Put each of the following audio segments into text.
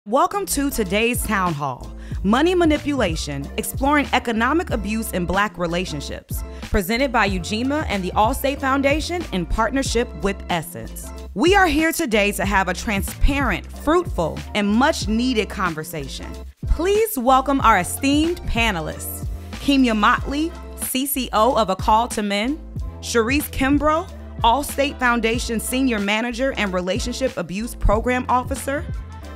Welcome to today's Town Hall, Money Manipulation, Exploring Economic Abuse in Black Relationships, presented by Ujima and the Allstate Foundation in partnership with Essence. We are here today to have a transparent, fruitful, and much-needed conversation. Please welcome our esteemed panelists, Kimya Motley, CCO of A Call to Men, Sharice Kimbrough, Allstate Foundation Senior Manager and Relationship Abuse Program Officer,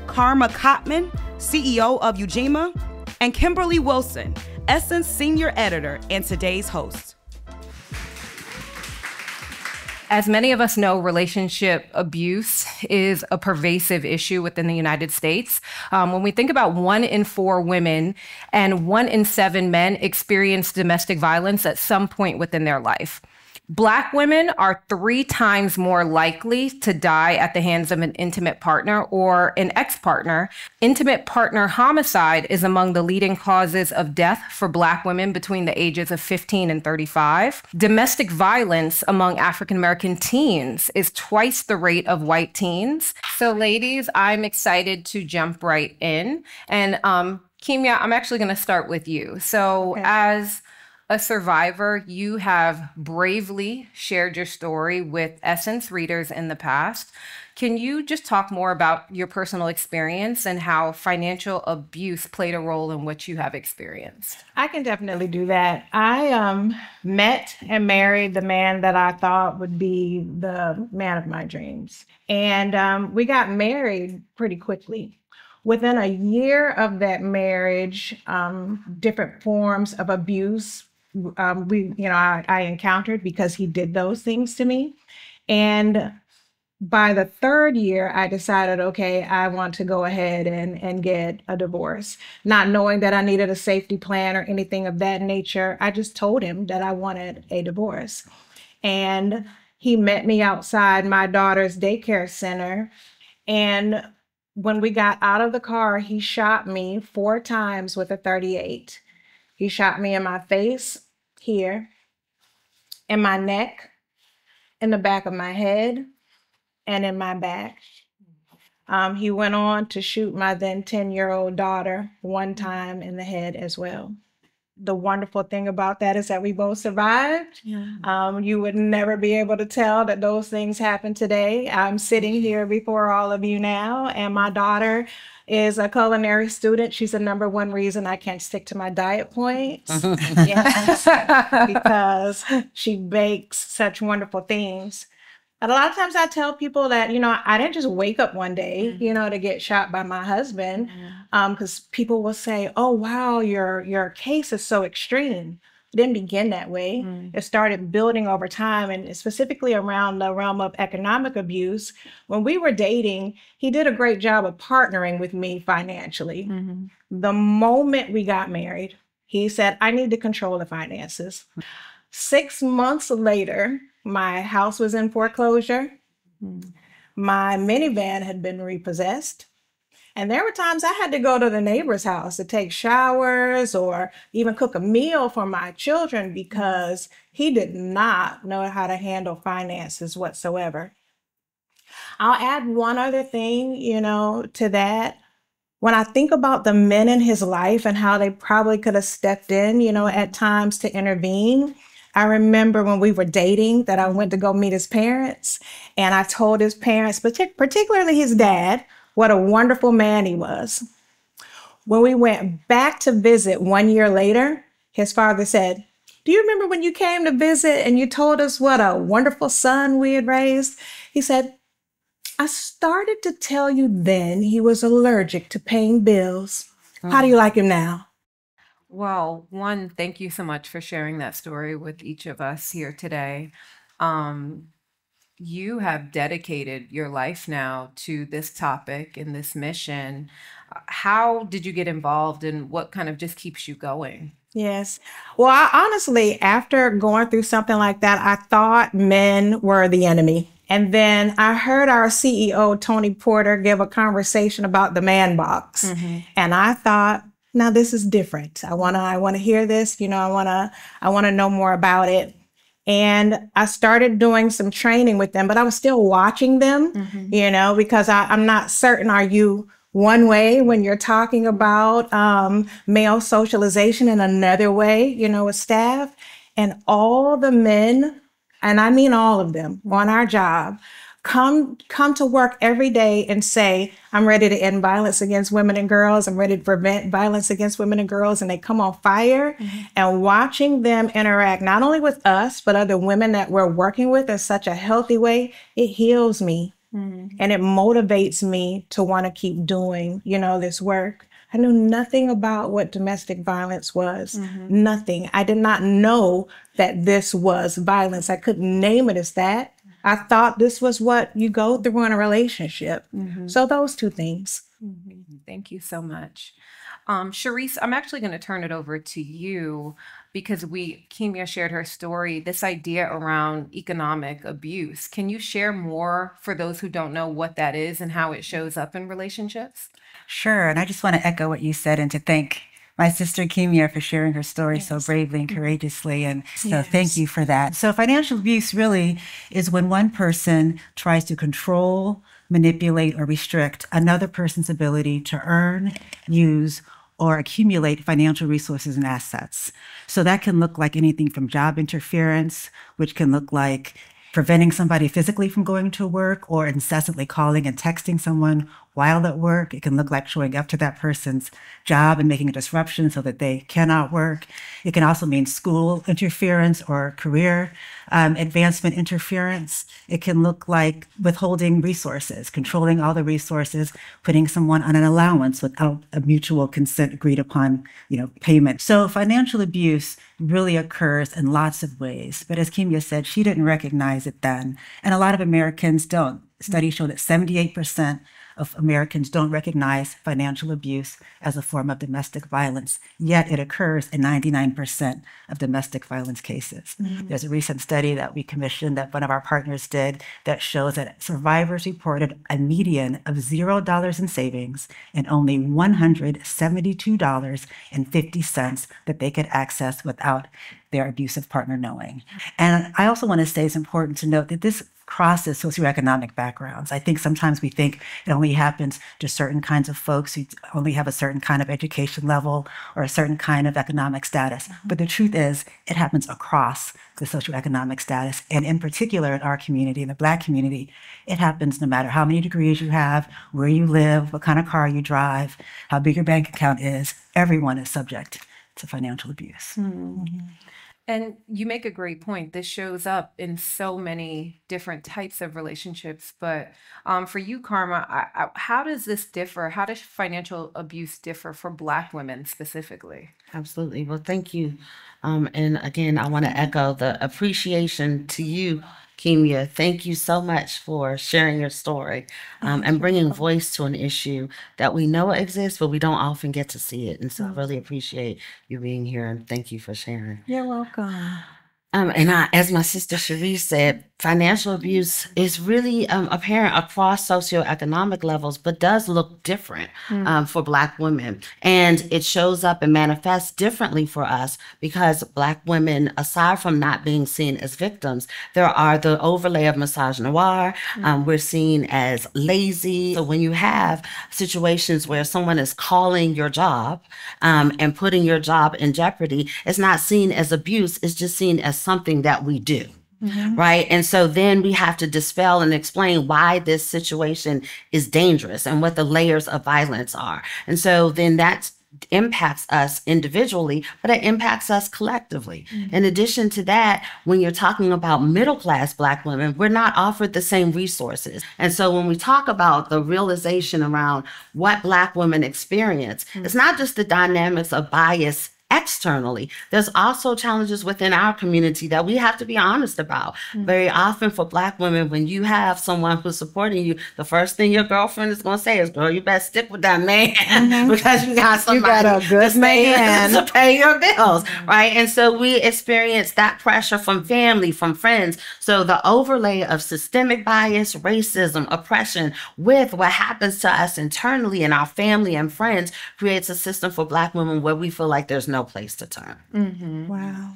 Karma Kottman, CEO of Ujima, and Kimberly Wilson, Essence Senior Editor and today's host. As many of us know, relationship abuse is a pervasive issue within the United States. When we think about 1 in 4 women and 1 in 7 men experience domestic violence at some point within their life. Black women are 3 times more likely to die at the hands of an intimate partner or an ex-partner. Intimate partner homicide is among the leading causes of death for Black women between the ages of 15 and 35. Domestic violence among African-American teens is twice the rate of white teens. So ladies, I'm excited to jump right in. And Kimya, I'm actually going to start with you. So as a survivor, you have bravely shared your story with Essence readers in the past. Can you just talk more about your personal experience and how financial abuse played a role in what you have experienced? I can definitely do that. I met and married the man that I thought would be the man of my dreams. And we got married pretty quickly. Within a year of that marriage, different forms of abuse I encountered because he did those things to me. And by the 3rd year, I decided, okay, I want to go ahead and get a divorce, not knowing that I needed a safety plan or anything of that nature. I just told him that I wanted a divorce. And he met me outside my daughter's daycare center. And when we got out of the car, he shot me 4 times with a .38. He shot me in my face, here, in my neck, in the back of my head, and in my back. He went on to shoot my then 10-year-old daughter 1 time in the head as well. The wonderful thing about that is that we both survived. Yeah. You would never be able to tell that those things happened today. I'm sitting here before all of you now, and my daughter is a culinary student. She's the #1 reason I can't stick to my diet points. Yes, because she bakes such wonderful things. And a lot of times I tell people that, I didn't just wake up one day, to get shot by my husband, because people will say, oh, wow, your case is so extreme. It didn't begin that way. It started building over time, and specifically around the realm of economic abuse. When we were dating, he did a great job of partnering with me financially. The moment we got married, he said, I need to control the finances. 6 months later, my house was in foreclosure. My minivan had been repossessed. And there were times I had to go to the neighbor's house to take showers or even cook a meal for my children because he did not know how to handle finances whatsoever. I'll add one other thing, to that. When I think about the men in his life and how they probably could have stepped in, at times to intervene, I remember when we were dating that I went to go meet his parents, and I told his parents, particularly his dad, what a wonderful man he was. When we went back to visit 1 year later, his father said, do you remember when you came to visit and you told us what a wonderful son we had raised? He said, I started to tell you then he was allergic to paying bills. How do you like him now? Well, one, thank you so much for sharing that story with each of us here today. You have dedicated your life now to this topic and this mission. How did you get involved, and what kind of just keeps you going? Yes. Well, honestly, after going through something like that, I thought men were the enemy. And then I heard our CEO, Tony Porter, give a conversation about the man box. And I thought, now this is different. I wanna hear this. I wanna know more about it. And I started doing some training with them, but I was still watching them, because I'm not certain, are you one way when you're talking about male socialization, and another way, with staff. And all the men, and I mean all of them, on our job, come to work every day and say, I'm ready to end violence against women and girls. I'm ready to prevent violence against women and girls. And they come on fire. And watching them interact, not only with us, but other women that we're working with in such a healthy way, it heals me. And it motivates me to want to keep doing, this work. I knew nothing about what domestic violence was. Nothing. I did not know that this was violence. I couldn't name it as that. I thought this was what you go through in a relationship. So those two things. Thank you so much. Sharice, I'm actually going to turn it over to you because Kimia shared her story, this idea around economic abuse. Can you share more for those who don't know what that is and how it shows up in relationships? Sure. And I just want to echo what you said and to thank my sister Kimia for sharing her story so bravely and courageously. And so thank you for that. So financial abuse really is when one person tries to control, manipulate, or restrict another person's ability to earn, use, or accumulate financial resources and assets. So that can look like anything from job interference, which can look like preventing somebody physically from going to work or incessantly calling and texting someone while at work. It can look like showing up to that person's job and making a disruption so that they cannot work. It can also mean school interference or career advancement interference. It can look like withholding resources, controlling all the resources, putting someone on an allowance without a mutual consent agreed upon, payment. So financial abuse really occurs in lots of ways. But as Kimia said, she didn't recognize it then. And a lot of Americans don't. Studies show that 78% of Americans don't recognize financial abuse as a form of domestic violence, yet it occurs in 99% of domestic violence cases. There's a recent study that we commissioned that one of our partners did that shows that survivors reported a median of $0 in savings and only $172.50 that they could access without their abusive partner knowing. And I also want to say it's important to note that this crosses socioeconomic backgrounds. I think sometimes we think it only happens to certain kinds of folks who only have a certain kind of education level or a certain kind of economic status. But the truth is, it happens across the socioeconomic status. And in particular, in our community, in the Black community, it happens no matter how many degrees you have, where you live, what kind of car you drive, how big your bank account is. Everyone is subject to financial abuse. And you make a great point. This shows up in so many different types of relationships. But for you, Karma, how does this differ? How does financial abuse differ for Black women specifically? Absolutely. Well, thank you. And again, I want to echo the appreciation to you, Kimia. Thank you so much for sharing your story and bringing voice to an issue that we know exists, but we don't often get to see it. And so I really appreciate you being here and thank you for sharing. You're welcome. As my sister Sharice said, financial abuse is really apparent across socioeconomic levels, but does look different for Black women. And it shows up and manifests differently for us because Black women, aside from not being seen as victims, there are the overlay of misogynoir. We're seen as lazy. So when you have situations where someone is calling your job and putting your job in jeopardy, it's not seen as abuse, it's just seen as something that we do. Right. And so then we have to dispel and explain why this situation is dangerous and what the layers of violence are. And so then that impacts us individually, but it impacts us collectively. In addition to that, when you're talking about middle-class Black women, we're not offered the same resources. And so when we talk about the realization around what Black women experience, it's not just the dynamics of bias externally. There's also challenges within our community that we have to be honest about. Very often for Black women, when you have someone who's supporting you, the first thing your girlfriend is going to say is, girl, you better stick with that man because you got somebody you got a good man to pay your bills, right? And so we experience that pressure from family, from friends. So the overlay of systemic bias, racism, oppression with what happens to us internally in our family and friends creates a system for Black women where we feel like there's no place to turn. Wow.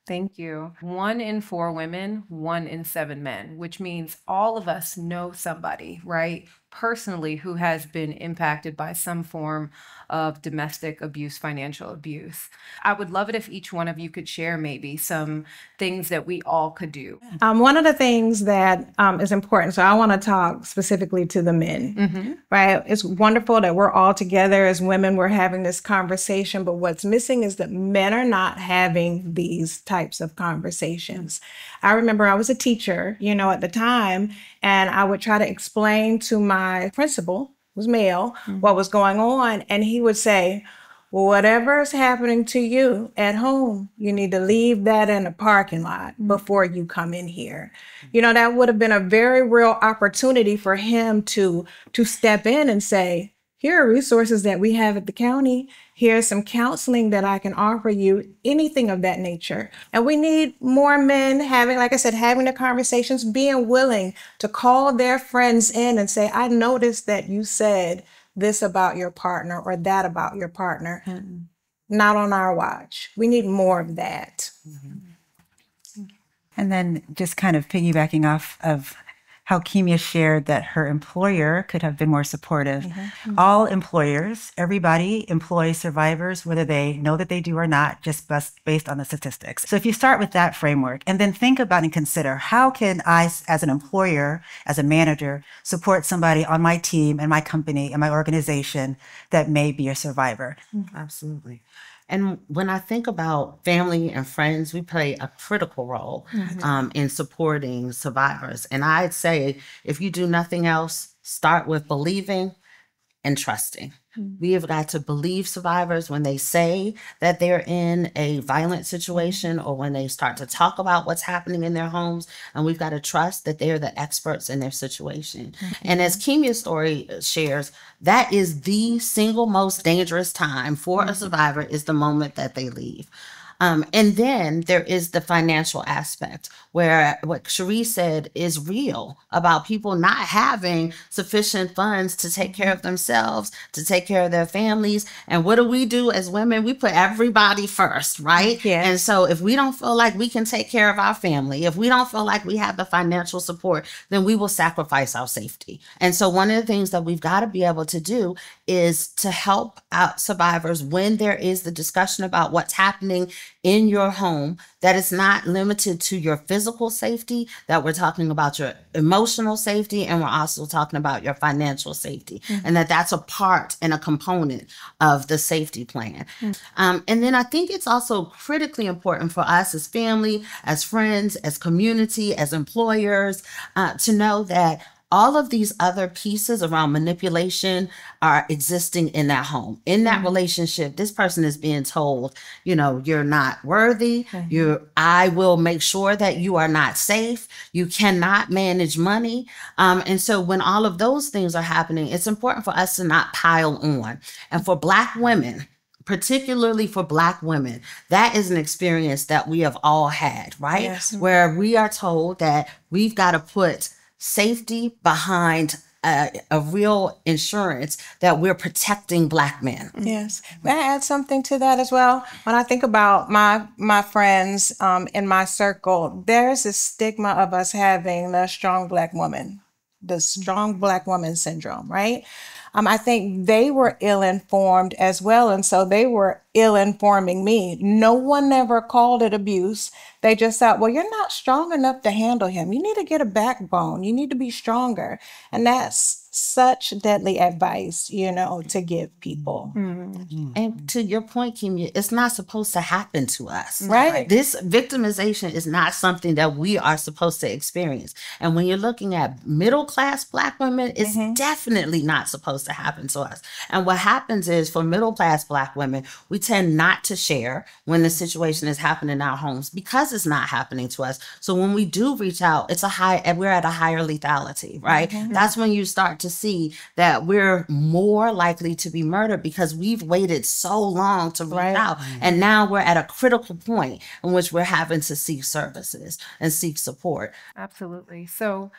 Thank you. 1 in 4 women, 1 in 7 men, which means all of us know somebody, right, personally who has been impacted by some form of domestic abuse, financial abuse. I would love it if each one of you could share maybe some things that we all could do. One of the things that is important, so I want to talk specifically to the men, right? It's wonderful that we're all together as women, we're having this conversation, but what's missing is that men are not having these types of conversations. I remember I was a teacher, at the time, and I would try to explain to my principal, who was male, what was going on, and he would say, well, whatever is happening to you at home, you need to leave that in the parking lot before you come in here. That would have been a very real opportunity for him to step in and say, here are resources that we have at the county. Here's some counseling that I can offer you, anything of that nature. And we need more men having the conversations, being willing to call their friends in and say, I noticed that you said this about your partner or that about your partner. Not on our watch. We need more of that. And then just kind of piggybacking off of how Kimia shared that her employer could have been more supportive. All employers, everybody employs survivors, whether they know that they do or not, just based on the statistics. So if you start with that framework and then think about and consider, how can I, as an employer, as a manager, support somebody on my team and my company and my organization that may be a survivor? Absolutely. And when I think about family and friends, we play a critical role in supporting survivors. And I'd say, if you do nothing else, start with believing and trusting. We have got to believe survivors when they say that they're in a violent situation or when they start to talk about what's happening in their homes. And we've got to trust that they're the experts in their situation. And as Kimia's story shares, that is the single most dangerous time for a survivor is the moment that they leave. And then there is the financial aspect where what Cherie said is real about people not having sufficient funds to take care of themselves, to take care of their families. And what do we do as women? We put everybody first, right? Yeah. And so if we don't feel like we can take care of our family, if we don't feel like we have the financial support, then we will sacrifice our safety. And so one of the things that we've got to be able to do is to help out survivors when there is the discussion about what's happening in your home, that it's not limited to your physical safety, that we're talking about your emotional safety, and we're also talking about your financial safety, and that's a part and a component of the safety plan. And then I think it's also critically important for us as family, as friends, as community, as employers, to know that all of these other pieces around manipulation are existing in that home. In that relationship, this person is being told, you're not worthy. I will make sure that you are not safe. You cannot manage money. And so when all of those things are happening, it's important for us to not pile on. And for Black women, particularly for Black women, that is an experience that we have all had, right? Yes. Where we are told that we've got to put safety behind a real insurance that we're protecting Black men. Yes. May I add something to that as well? When I think about my friends in my circle, there's this stigma of us having the strong Black woman syndrome, right? I think they were ill-informed as well. And so they were ill-informing me. No one ever called it abuse. They just thought, well, you're not strong enough to handle him. You need to get a backbone. You need to be stronger. And that's such deadly advice, to give people. And to your point, Kimia, it's not supposed to happen to us. Right. This victimization is not something that we are supposed to experience. And when you're looking at middle-class Black women, it's definitely not supposed to happen to us. And what happens is for middle-class Black women, we tend not to share when the situation is happening in our homes because it's not happening to us. So when we do reach out, we're at a higher lethality, right? That's when you start to see that we're more likely to be murdered because we've waited so long to reach out. And now we're at a critical point in which we're having to seek services and seek support. Absolutely. So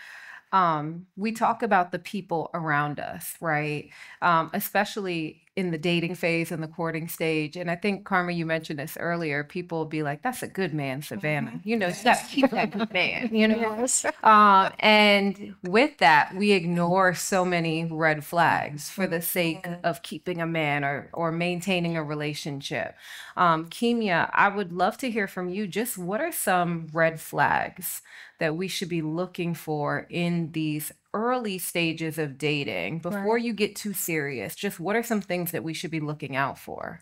we talk about the people around us, right? Especially in the dating phase and the courting stage. And I think, Karma, you mentioned this earlier. People will be like, that's a good man, Savannah. You know, you got to keep that good man, you know? Yes. And with that, we ignore so many red flags for the sake of keeping a man or maintaining a relationship. Kimia, I would love to hear from you. Just what are some red flags that we should be looking for in these early stages of dating before you get too serious? Just what are some things that we should be looking out for?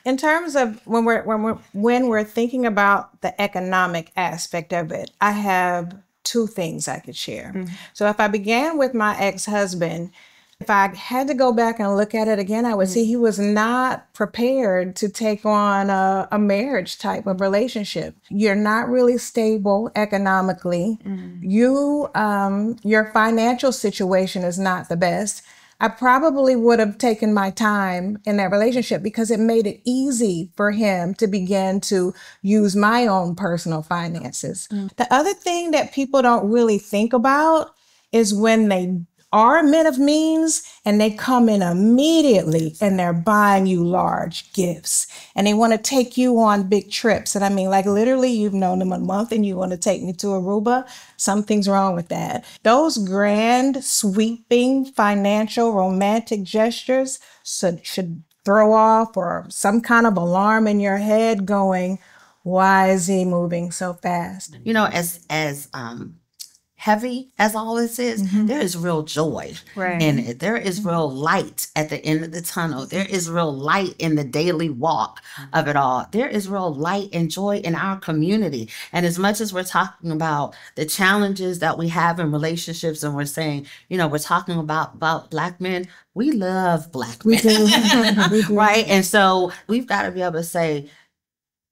In terms of when we're thinking about the economic aspect of it, I have two things I could share. So if I began with my ex-husband, if I had to go back and look at it again, I would see he was not prepared to take on a marriage type of relationship. You're not really stable economically. Your financial situation is not the best. I probably would have taken my time in that relationship because it made it easy for him to begin to use my own personal finances. The other thing that people don't really think about is when they are men of means and they come in immediately and they're buying you large gifts and they want to take you on big trips. And I mean, like literally you've known them a month and you want to take me to Aruba. Something's wrong with that. Those grand, sweeping, financial, romantic gestures should throw off or some kind of alarm in your head going, why is he moving so fast? You know, as heavy as all this is, there is real joy in it. There is real light at the end of the tunnel. There is real light in the daily walk of it all. There is real light and joy in our community. And as much as we're talking about the challenges that we have in relationships and we're saying, you know, we're talking about Black men, we love Black men. We do. Right? And so we've got to be able to say,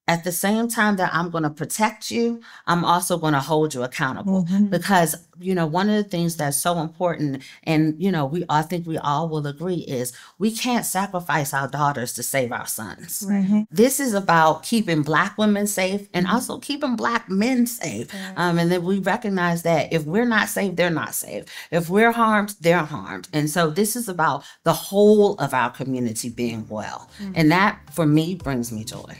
at the same time that I'm going to protect you, I'm also going to hold you accountable because, you know, one of the things that's so important and, you know, I think we all will agree is we can't sacrifice our daughters to save our sons. This is about keeping Black women safe and also keeping Black men safe. And then we recognize that if we're not safe, they're not safe. If we're harmed, they're harmed. And so this is about the whole of our community being well. And that, for me, brings me joy.